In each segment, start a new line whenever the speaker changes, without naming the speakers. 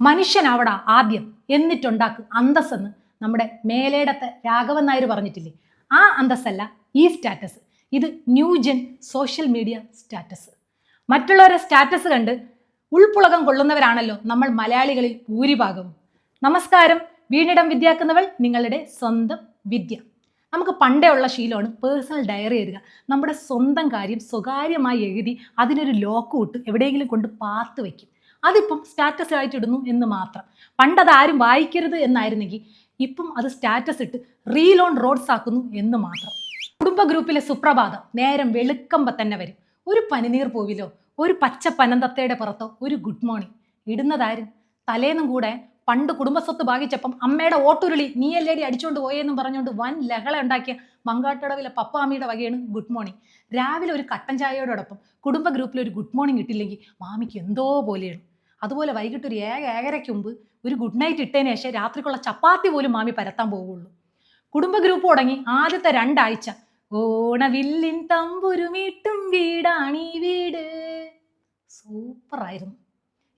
മനുഷ്യനാവടാ ആദ്യം എന്നിട്ടുണ്ടാക്കും അന്തസ്സെന്ന് നമ്മുടെ മേലേടത്തെ രാഘവൻ നായർ പറഞ്ഞിട്ടില്ലേ? ആ അന്തസ്സല്ല ഈ സ്റ്റാറ്റസ്. ഇത് ന്യൂജൻ സോഷ്യൽ മീഡിയ സ്റ്റാറ്റസ്. മറ്റുള്ളവരെ സ്റ്റാറ്റസ് കണ്ട് ഉൾപ്പുളകം കൊള്ളുന്നവരാണല്ലോ നമ്മൾ മലയാളികളിൽ ഭൂരിഭാഗവും. നമസ്കാരം, വീണിടം വിദ്യാക്കുന്നവൾ നിങ്ങളുടെ സ്വന്തം വിദ്യ. നമുക്ക് പണ്ടേ ഉള്ള ശീലമാണ് പേഴ്സണൽ ഡയറി എഴുതുക. നമ്മുടെ സ്വന്തം കാര്യം സ്വകാര്യമായി എഴുതി അതിനൊരു ലോക്ക് ഇട്ട് എവിടെയെങ്കിലും കൊണ്ട് പാർത്ത് വയ്ക്കും. അതിപ്പം സ്റ്റാറ്റസ് ആയിട്ട് ഇടുന്നു എന്ന് മാത്രം. പണ്ടത് ആരും വായിക്കരുത് എന്നായിരുന്നെങ്കിൽ ഇപ്പം അത് സ്റ്റാറ്റസ് ഇട്ട് റീൽ ഓൺ റോഡ്സ് ആക്കുന്നു എന്ന് മാത്രം. കുടുംബ ഗ്രൂപ്പിലെ സുപ്രഭാതം നേരം വെളുക്കുമ്പോൾ തന്നെ വരും. ഒരു പനിനീർ പൂവിലോ ഒരു പച്ച പനന്തത്തയുടെ പുറത്തോ ഒരു ഗുഡ് മോർണിംഗ് ഇടുന്നതാരും. തലേന്നും കൂടെ പണ്ട് കുടുംബസ്വത്ത് ഭാഗിച്ചപ്പം അമ്മയുടെ ഓട്ടുരുളി നീയല്ലേടി അടിച്ചുകൊണ്ട് പോയെന്നും പറഞ്ഞുകൊണ്ട് വൻ ലഹള ഉണ്ടാക്കിയ മങ്കാട്ടടവിലെ പപ്പാമിയുടെ വകയാണ് ഗുഡ് മോർണിംഗ്. രാവിലെ ഒരു കട്ടൻ ചായയോടൊപ്പം കുടുംബ ഗ്രൂപ്പിൽ ഒരു ഗുഡ് മോർണിംഗ് ഇട്ടില്ലെങ്കിൽ മാമിക്ക് എന്തോ പോലെയാണ്. അതുപോലെ വൈകിട്ട് ഒരു ഏഴരയ്ക്ക് മുമ്പ് ഒരു ഗുഡ് നൈറ്റ് ഇട്ടതിന് ശേഷം രാത്രിക്കുള്ള ചപ്പാത്തി പോലും മാമി പരത്താൻ പോവുള്ളൂ. കുടുംബ ഗ്രൂപ്പ് തുടങ്ങി ആദ്യത്തെ 2 ആഴ്ച ഓണവില്ലിൻ തമ്പുരുമീട്ടും വീടാണീ വീട്, സൂപ്പറായിരുന്നു.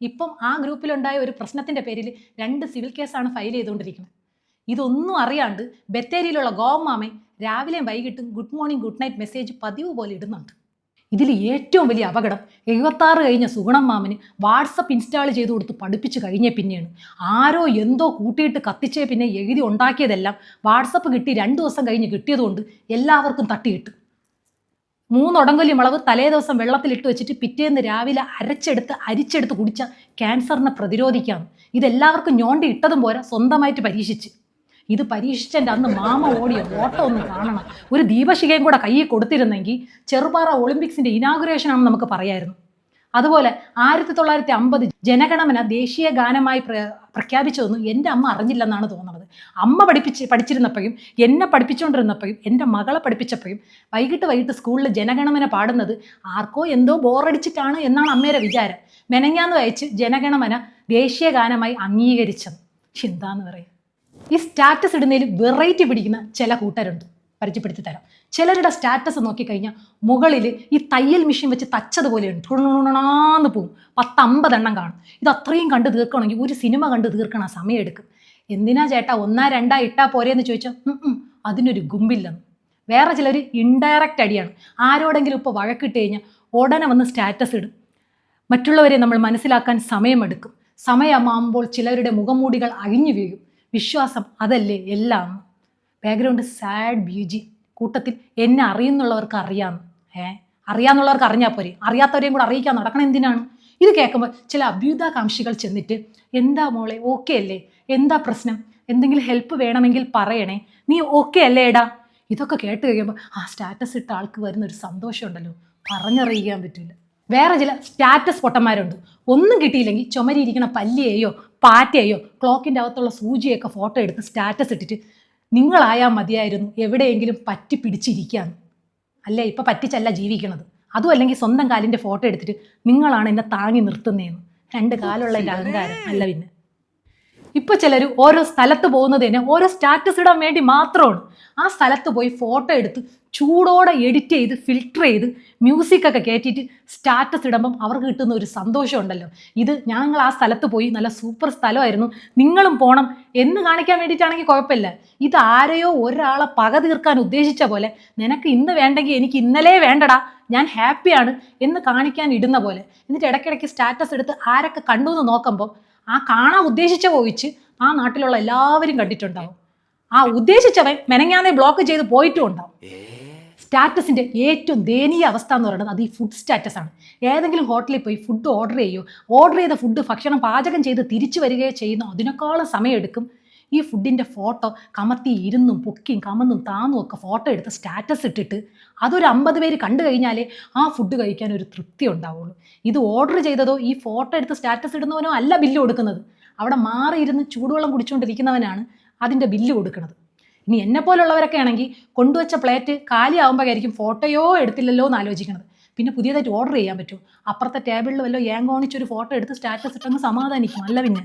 ഇപ്പം ആ ഗ്രൂപ്പിലുണ്ടായ ഒരു പ്രശ്നത്തിൻ്റെ പേരിൽ 2 സിവിൽ കേസാണ് ഫയൽ ചെയ്തുകൊണ്ടിരിക്കുന്നത്. ഇതൊന്നും അറിയാണ്ട് ബത്തേരിയിലുള്ള ഗോമാമൻ രാവിലെയും വൈകിട്ടും good morning good night message പതിവ് പോലെ ഇടുന്നുണ്ട്. ഇതിൽ ഏറ്റവും വലിയ അപകടം 76 കഴിഞ്ഞ സുഗുണം മാമന് വാട്സപ്പ് ഇൻസ്റ്റാൾ ചെയ്ത് കൊടുത്ത് പഠിപ്പിച്ച് കഴിഞ്ഞ പിന്നെയാണ്. ആരോ എന്തോ കൂട്ടിയിട്ട് കത്തിച്ചേ പിന്നെ എഴുതി ഉണ്ടാക്കിയതെല്ലാം വാട്സപ്പ് കിട്ടി 2 ദിവസം കഴിഞ്ഞ് കിട്ടിയതുകൊണ്ട് എല്ലാവർക്കും തട്ടിയിട്ട് 3 ഉടങ്കൊല്ലി മുളക് തലേ ദിവസം വെള്ളത്തിലിട്ട് വെച്ചിട്ട് പിറ്റേന്ന് രാവിലെ അരിച്ചെടുത്ത് കുടിച്ച ക്യാൻസറിനെ പ്രതിരോധിക്കാം. ഇതെല്ലാവർക്കും ഞോണ്ടി ഇട്ടതും പോരാ, സ്വന്തമായിട്ട് പരീക്ഷിച്ച്. ഇത് പരീക്ഷിച്ചതിൻ്റെ അന്ന് മാമ ഓടിയ ഓട്ടം ഒന്ന് കാണണം. ഒരു ദീപശിഖയും കൂടെ കയ്യിൽ കൊടുത്തിരുന്നെങ്കിൽ ചെറുപാറ ഒളിമ്പിക്സിൻ്റെ ഇനാഗുറേഷൻ ആണെന്ന് നമുക്ക് പറയായിരുന്നു. അതുപോലെ 1950 ജനഗണമന ദേശീയ ഗാനമായി പ്രഖ്യാപിച്ചതൊന്നും എൻ്റെ അമ്മ അറിഞ്ഞില്ലെന്നാണ് തോന്നുന്നത്. അമ്മ പഠിച്ചിരുന്നപ്പോഴും എന്നെ പഠിപ്പിച്ചുകൊണ്ടിരുന്നപ്പോഴും എൻ്റെ മകളെ പഠിപ്പിച്ചപ്പോഴും വൈകിട്ട് സ്കൂളിൽ ജനഗണമന പാടുന്നത് ആർക്കോ എന്തോ ബോറടിച്ചിട്ടാണ് എന്നാണ് അമ്മയുടെ വിചാരം. മെനഞ്ഞാന്ന് വായിച്ച് ജനഗണമന ദേശീയ ഗാനമായി അംഗീകരിച്ചത്. എന്താന്ന് പറയും. ഈ സ്റ്റാറ്റസ് ഇടുന്നതിൽ വെറൈറ്റി പിടിക്കുന്ന ചില കൂട്ടരുണ്ട്. പരിചയപ്പെടുത്തി തരാം. ചിലരുടെ സ്റ്റാറ്റസ് നോക്കിക്കഴിഞ്ഞാൽ മുകളിൽ ഈ തയ്യൽ മെഷീൻ വെച്ച് തച്ചതുപോലെയുണ്ട്. ടുണുണാന്ന് പോവും. 10-50 എണ്ണം കാണും. ഇത് അത്രയും കണ്ട് തീർക്കണമെങ്കിൽ ഒരു സിനിമ കണ്ട് തീർക്കണം, സമയം എടുക്കും. എന്തിനാ ചേട്ടാ 1-2 ഇട്ടാൽ പോരെയെന്ന് ചോദിച്ചാൽ അതിനൊരു ഗുമ്പില്ലെന്ന്. വേറെ ചിലർ ഇൻഡയറക്റ്റ് അടിയാണ്. ആരോടെങ്കിലും ഇപ്പോൾ വഴക്കിട്ട് കഴിഞ്ഞാൽ ഉടനെ വന്ന് സ്റ്റാറ്റസ് ഇടും. മറ്റുള്ളവരെ നമ്മൾ മനസ്സിലാക്കാൻ സമയമെടുക്കും. സമയമാകുമ്പോൾ ചിലരുടെ മുഖംമൂടികൾ അഴിഞ്ഞു വീഴും. വിശ്വാസം അതല്ലേ എല്ലാം. ബാക്ക്ഗ്രൗണ്ട് സാഡ് ബ്യൂജി. കൂട്ടത്തിൽ എന്നെ അറിയുന്നുള്ളവർക്ക് അറിയാമെന്ന്. അറിയാമെന്നുള്ളവർക്ക് അറിഞ്ഞാൽ പോരെ, അറിയാത്തവരെയും കൂടെ അറിയിക്കാൻ നടക്കണം എന്തിനാണ്? ഇത് കേൾക്കുമ്പോൾ ചില അഭ്യുദാകാംക്ഷികൾ ചെന്നിട്ട് എന്താ മോളെ ഓക്കെ അല്ലേ, എന്താ പ്രശ്നം, എന്തെങ്കിലും ഹെൽപ്പ് വേണമെങ്കിൽ പറയണേ, നീ ഓക്കെ അല്ലേ എടാ. ഇതൊക്കെ കേട്ട് കഴിയുമ്പോൾ ആ സ്റ്റാറ്റസ് ഇട്ട ആൾക്ക് വരുന്നൊരു സന്തോഷമുണ്ടല്ലോ, പറഞ്ഞറിയിക്കാൻ പറ്റില്ല. വേറെ ചില സ്റ്റാറ്റസ് പൊട്ടന്മാരുണ്ട്. ഒന്നും കിട്ടിയില്ലെങ്കിൽ ചുമരിയിരിക്കണ പല്ലിയെയോ പാറ്റയെയോ ക്ലോക്കിൻ്റെ അകത്തുള്ള സൂചിയൊക്കെ ഫോട്ടോ എടുത്ത് സ്റ്റാറ്റസ് ഇട്ടിട്ട് നിങ്ങളായാൽ മതിയായിരുന്നു എവിടെയെങ്കിലും പറ്റി പിടിച്ചിരിക്കുകയാണ്. അല്ലേ, ഇപ്പം പറ്റിച്ചല്ല ജീവിക്കണത്. അതും അല്ലെങ്കിൽ സ്വന്തം കാലിൻ്റെ ഫോട്ടോ എടുത്തിട്ട് നിങ്ങളാണ് എന്നെ താങ്ങി നിർത്തുന്നതെന്ന്. 2 കാലുള്ള എൻ്റെ അഹങ്കാരം അല്ല. പിന്നെ ഇപ്പോൾ ചിലർ ഓരോ സ്ഥലത്ത് പോകുന്നത് തന്നെ ഓരോ സ്റ്റാറ്റസ് ഇടാൻ വേണ്ടി മാത്രമാണ്. ആ സ്ഥലത്ത് പോയി ഫോട്ടോ എടുത്ത് ചൂടോടെ എഡിറ്റ് ചെയ്ത് ഫിൽട്ടർ ചെയ്ത് മ്യൂസിക്കൊക്കെ കയറ്റിയിട്ട് സ്റ്റാറ്റസ് ഇടുമ്പം അവർക്ക് കിട്ടുന്ന ഒരു സന്തോഷമുണ്ടല്ലോ. ഇത് ഞങ്ങൾ ആ സ്ഥലത്ത് പോയി നല്ല സൂപ്പർ സ്ഥലമായിരുന്നു, നിങ്ങളും പോകണം എന്ന് കാണിക്കാൻ വേണ്ടിയിട്ടാണെങ്കിൽ കുഴപ്പമില്ല. ഇത് ആരെയോ ഒരാളെ പക തീർക്കാൻ ഉദ്ദേശിച്ച പോലെ നിനക്ക് ഇന്ന് വേണ്ടെങ്കിൽ എനിക്ക് ഇന്നലെ വേണ്ടടാ, ഞാൻ ഹാപ്പിയാണ് എന്ന് കാണിക്കാൻ ഇടുന്ന പോലെ. എന്നിട്ട് ഇടയ്ക്കിടയ്ക്ക് സ്റ്റാറ്റസ് എടുത്ത് ആരൊക്കെ കണ്ടു എന്ന് നോക്കുമ്പോൾ ആ കാണാൻ ഉദ്ദേശിച്ച പോയിച്ച് ആ നാട്ടിലുള്ള എല്ലാവരും കണ്ടിട്ടുണ്ടാവും. ആ ഉദ്ദേശിച്ചവൻ മെനങ്ങാതെ ബ്ലോക്ക് ചെയ്ത് പോയിട്ടും ഉണ്ടാവും. സ്റ്റാറ്റസിൻ്റെ ഏറ്റവും ദയനീയ അവസ്ഥ എന്ന് പറയുന്നത് അത് ഈ ഫുഡ് സ്റ്റാറ്റസ് ആണ്. ഏതെങ്കിലും ഹോട്ടലിൽ പോയി ഫുഡ് ഓർഡർ ചെയ്ത ഫുഡ് ഭക്ഷണം പാചകം ചെയ്ത് തിരിച്ചു വരികയോ ചെയ്യുന്നു, അതിനേക്കാളും സമയമെടുക്കും ഈ ഫുഡിൻ്റെ ഫോട്ടോ കമത്തി ഇരുന്നും പൊക്കിയും കമന്നും താന്നും ഒക്കെ ഫോട്ടോ എടുത്ത് സ്റ്റാറ്റസ് ഇട്ടിട്ട് അതൊരു 50 പേര് കണ്ടു കഴിഞ്ഞാലേ ആ ഫുഡ് കഴിക്കാൻ ഒരു തൃപ്തി ഉണ്ടാവുള്ളൂ. ഇത് ഓർഡർ ചെയ്തതോ ഈ ഫോട്ടോ എടുത്ത് സ്റ്റാറ്റസ് ഇടുന്നവനോ അല്ല ബില്ല് കൊടുക്കുന്നത്. അവിടെ മാറിയിരുന്ന് ചൂടുവെള്ളം കുടിച്ചുകൊണ്ടിരിക്കുന്നവനാണ് അതിൻ്റെ ബില്ല് കൊടുക്കുന്നത്. ഇനി എന്നെപ്പോലുള്ളവരൊക്കെ ആണെങ്കിൽ കൊണ്ടുവച്ച പ്ലേറ്റ് കാലിയാവുമ്പോഴായിരിക്കും ഫോട്ടോയോ എടുത്തില്ലല്ലോ എന്ന് ആലോചിക്കുന്നത്. പിന്നെ പുതിയതായിട്ട് ഓർഡർ ചെയ്യാൻ പറ്റുമോ? അപ്പുറത്തെ ടേബിളിൽ വല്ലോ ഏങ്കോണിച്ചൊരു ഫോട്ടോ എടുത്ത് സ്റ്റാറ്റസ് ഇട്ടങ്ങ് സമാധാനിക്കും. അല്ല പിന്നെ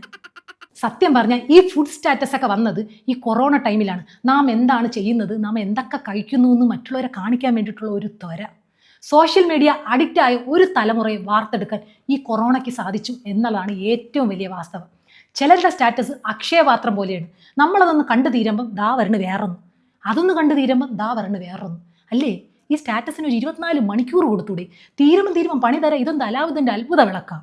സത്യം പറഞ്ഞാൽ ഈ ഫുഡ് സ്റ്റാറ്റസ് ഒക്കെ വന്നത് ഈ കൊറോണ ടൈമിലാണ്. നാം എന്താണ് ചെയ്യുന്നത്, നാം എന്തൊക്കെ കഴിക്കുന്നു എന്ന് മറ്റുള്ളവരെ കാണിക്കാൻ വേണ്ടിയിട്ടുള്ള ഒരു ത്വര. സോഷ്യൽ മീഡിയ അഡിക്റ്റായ ഒരു തലമുറയെ വാർത്തെടുക്കാൻ ഈ കൊറോണയ്ക്ക് സാധിച്ചു എന്നുള്ളതാണ് ഏറ്റവും വലിയ വാസ്തവം. ചിലരുടെ സ്റ്റാറ്റസ് അക്ഷയപാത്രം പോലെയാണ്. നമ്മളതൊന്ന് കണ്ടു തീരുമ്പം ദാ വരണ് വേറൊന്നും, അതൊന്ന് കണ്ടു തീരുമ്പം ദാ വരണ് വേറൊന്നും. അല്ലേ? ഈ സ്റ്റാറ്റസിന് ഒരു 24 മണിക്കൂർ കൊടുത്തൂടെ? തീരുമ്പം പണി തരാം. ഇതൊന്നും അലാവുദ്ദീൻ്റെ അത്ഭുത വിളക്കാം.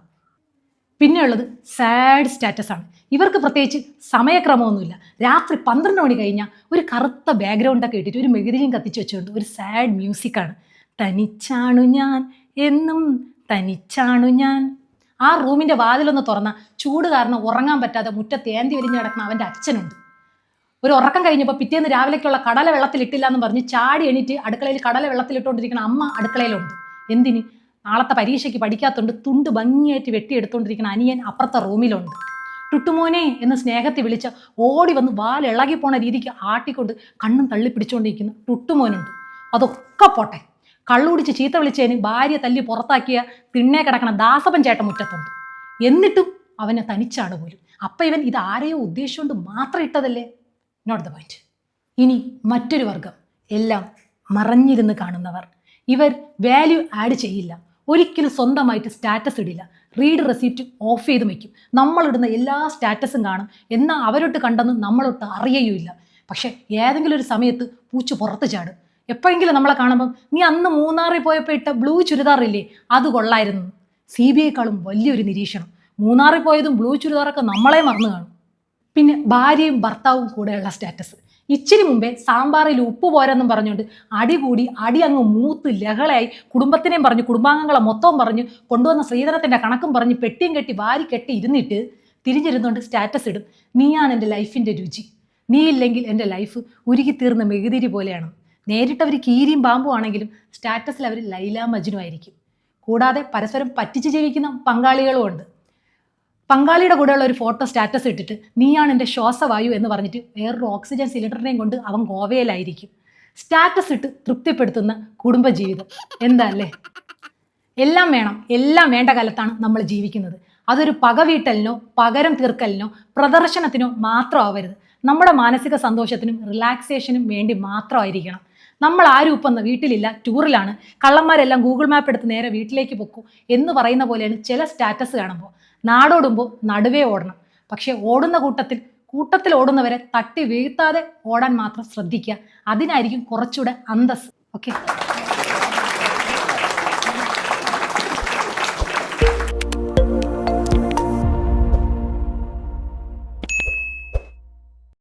പിന്നെയുള്ളത് സാഡ് സ്റ്റാറ്റസ് ആണ്. ഇവർക്ക് പ്രത്യേകിച്ച് സമയക്രമമൊന്നുമില്ല. രാത്രി 12 മണി കഴിഞ്ഞാൽ ഒരു കറുത്ത ബാക്ക്ഗ്രൗണ്ടൊക്കെ ഇട്ടിട്ട് ഒരു മെഴുതിരിയും കത്തിച്ച് വെച്ചുകൊണ്ട് ഒരു സാഡ് മ്യൂസിക്കാണ്. തനിച്ചാണു ഞാൻ, എന്നും തനിച്ചാണു ഞാൻ. ആ റൂമിൻ്റെ വാതിലൊന്ന് തുറന്ന ചൂട് കാരണം ഉറങ്ങാൻ പറ്റാതെ മുറ്റത്ത് ഏന്തി വലിഞ്ഞ് കിടക്കുന്ന അവൻ്റെ അച്ഛനുണ്ട്. ഒരു ഉറക്കം കഴിഞ്ഞപ്പോൾ പിറ്റേന്ന് രാവിലേക്കുള്ള കടല വെള്ളത്തിലിട്ടില്ല എന്ന് പറഞ്ഞ് ചാടി എണീറ്റ് അടുക്കളയിൽ കടല വെള്ളത്തിലിട്ടുകൊണ്ടിരിക്കുന്ന അമ്മ അടുക്കളയിലുണ്ട്. എന്തിന്? നാളത്തെ പരീക്ഷയ്ക്ക് പഠിക്കാത്തതുകൊണ്ട് തുണ്ട് ഭംഗിയായിട്ട് വെട്ടിയെടുത്തുകൊണ്ടിരിക്കുന്ന അനിയൻ അപ്പുറത്തെ റൂമിലുണ്ട്. ടുട്ടുമോനെ എന്ന് സ്നേഹത്തിൽ വിളിച്ച ഓടി വന്ന് വാലിളകി പോണ രീതിക്ക് ആട്ടിക്കൊണ്ട് കണ്ണും തള്ളി പിടിച്ചുകൊണ്ടിരിക്കുന്ന ടുട്ടുമോനുണ്ട്. അതൊക്കെ പോട്ടെ, കള്ളുടിച്ച് ചീത്ത വിളിച്ചതിന് ഭാര്യ തല്ലി പുറത്താക്കിയ തിണ്ണേ കിടക്കണ ദാസപ്പൻ ചേട്ടൻ മുറ്റത്തുണ്ട്. എന്നിട്ടും അവനെ തനിച്ചാണ് പോലും. അപ്പം ഇവൻ ഇത് ആരെയോ ഉദ്ദേശിച്ചുകൊണ്ട് മാത്രം ഇട്ടതല്ലേ? Not the point. ഇനി മറ്റൊരു വർഗം, എല്ലാം മറഞ്ഞിരുന്ന് കാണുന്നവർ. ഇവർ വാല്യൂ ആഡ് ചെയ്യില്ല, ഒരിക്കലും സ്വന്തമായിട്ട് സ്റ്റാറ്റസ് ഇടില്ല, റീഡ് റെസിപ്റ്റ് ഓഫ് ചെയ്ത് വയ്ക്കും. നമ്മളിടുന്ന എല്ലാ സ്റ്റാറ്റസും കാണും, എന്നാൽ അവരൊട്ട് കണ്ടെന്ന് നമ്മളൊട്ട് അറിയുകയില്ല. പക്ഷെ ഏതെങ്കിലും ഒരു സമയത്ത് പൂച്ച പുറത്ത് ചാടും. എപ്പോഴെങ്കിലും നമ്മളെ കാണുമ്പം നീ അന്ന് മൂന്നാറിൽ പോയപ്പോൾ ഇട്ട ബ്ലൂ ചുരിദാറില്ലേ, അത് കൊള്ളായിരുന്നു. CBIക്കാളും വലിയൊരു നിരീക്ഷണം. മൂന്നാറിൽ പോയതും ബ്ലൂ ചുരിദാറൊക്കെ നമ്മളെ മറന്നു കാണും. പിന്നെ ഭാര്യയും ഭർത്താവും കൂടെയുള്ള സ്റ്റാറ്റസ്. ഇച്ചിരി മുമ്പേ സാമ്പാറിൽ ഉപ്പ് പോരെന്നും പറഞ്ഞുകൊണ്ട് അടി അങ്ങ് മൂത്ത് ലഹളയായി കുടുംബത്തിനെയും പറഞ്ഞ് കുടുംബാംഗങ്ങളെ മൊത്തവും പറഞ്ഞ് കൊണ്ടുവന്ന ശ്രീധരത്തിൻ്റെ കണക്കും പറഞ്ഞ് പെട്ടിയും കെട്ടി വാരി കെട്ടി ഇരുന്നിട്ട് തിരിഞ്ഞിരുന്നുകൊണ്ട് സ്റ്റാറ്റസ് ഇടും. നീയാണ് എൻ്റെ ലൈഫിൻ്റെ രുചി, നീ ഇല്ലെങ്കിൽ എൻ്റെ ലൈഫ് ഉരുകിത്തീർന്ന മെഴുതിരി പോലെയാണ്. നേരിട്ടവർ കീരിയും പാമ്പും ആണെങ്കിലും സ്റ്റാറ്റസിൽ അവർ ലൈല മജ്നു ആയിരിക്കും. കൂടാതെ പരസ്പരം പറ്റിച്ച് ജീവിക്കുന്ന പങ്കാളികളും ഉണ്ട്. പങ്കാളിയുടെ കൂടെയുള്ള ഒരു ഫോട്ടോ സ്റ്റാറ്റസ് ഇട്ടിട്ട് നീയാണ് എൻ്റെ ശ്വാസവായു എന്ന് പറഞ്ഞിട്ട് വേറൊരു ഓക്സിജൻ സിലിണ്ടറിനെയും കൊണ്ട് അവൻ ഗോവയിലായിരിക്കും. സ്റ്റാറ്റസ് ഇട്ട് തൃപ്തിപ്പെടുത്തുന്ന കുടുംബജീവിതം. എന്താ അല്ലേ? എല്ലാം വേണം, എല്ലാം വേണ്ട കാലത്താണ് നമ്മൾ ജീവിക്കുന്നത്. അതൊരു പകവീട്ടലിനോ പകരം തീർക്കലിനോ പ്രദർശനത്തിനോ മാത്രം ആവരുത്. നമ്മുടെ മാനസിക സന്തോഷത്തിനും റിലാക്സേഷനും വേണ്ടി മാത്രമായിരിക്കണം. നമ്മൾ ആരും ഇപ്പം വീട്ടിലില്ല, ടൂറിലാണ്, കള്ളന്മാരെല്ലാം ഗൂഗിൾ മാപ്പ് എടുത്ത് നേരെ വീട്ടിലേക്ക് പൊക്കൂ എന്ന് പറയുന്ന പോലെയാണ് ചില സ്റ്റാറ്റസ് കാണുമ്പോൾ. നാടോടുമ്പോൾ നടുവേ ഓടണം. പക്ഷേ ഓടുന്ന കൂട്ടത്തിൽ ഓടുന്നവരെ തട്ടി വീഴ്ത്താതെ ഓടാൻ മാത്രം ശ്രദ്ധിക്കുക. അതിനായിരിക്കും കുറച്ചുകൂടെ അന്തസ്. ഓക്കെ.